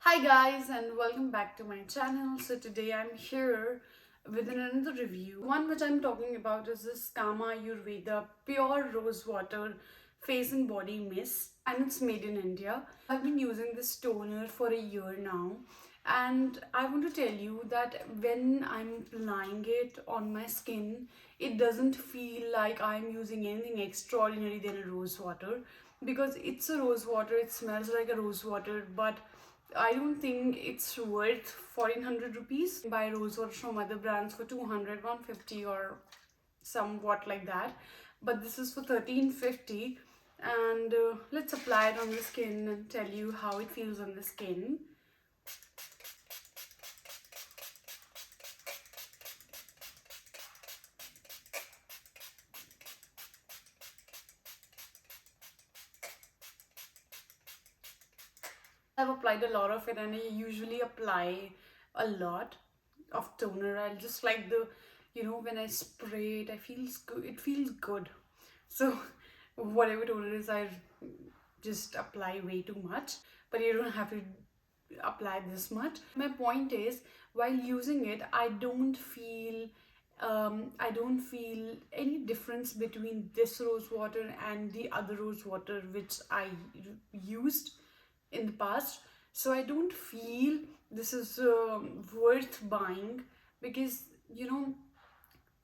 Hi guys, and welcome back to my channel. So today I'm here with another review. One which I'm talking about is this Kama Ayurveda Pure Rose Water Face and Body Mist, and it's made in India. I've been using this toner for a year now, and I want to tell you that when I'm applying it on my skin, it doesn't feel like I'm using anything extraordinary than a rose water, because it's a rose water. It smells like a rose water, but I don't think it's worth 1400 rupees. Buy rose water from other brands for 200, 150 or somewhat like that. But this is for 1350, and let's apply it on the skin and tell you how it feels on the skin. I've applied a lot of it, and I usually apply a lot of toner. I just like when I spray it, I feels good. It feels good. So whatever toner is, I just apply way too much. But you don't have to apply this much. My point is, while using it, I don't feel any difference between this rose water and the other rose water which I used in the past. So I don't feel this is worth buying, because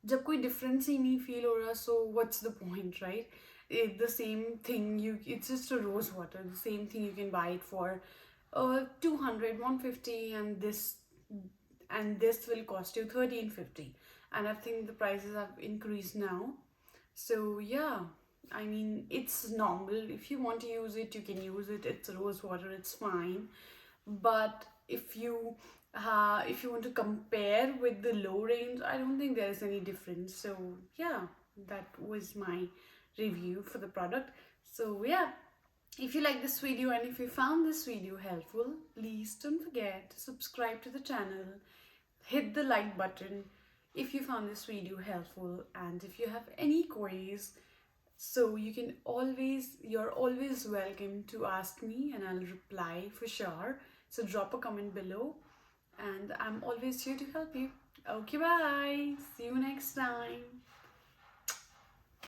जब कोई difference ही नहीं feel हो रहा, so what's the point, right? The same thing, it's just a rose water. The same thing, you can buy it for 200, 150, and this will cost you 1350. And I think the prices have increased now. So yeah, I mean, it's normal. If you want to use it, you can use it. It's rose water, it's fine. But if you want to compare with the low range, I don't think there is any difference. So yeah, that was my review for the product. So yeah, if you like this video and if you found this video helpful, please don't forget to subscribe to the channel, hit the like button if you found this video helpful, and if you have any queries, so you're always welcome to ask me and I'll reply for sure. So drop a comment below, and I'm always here to help you. Okay, bye. See you next time.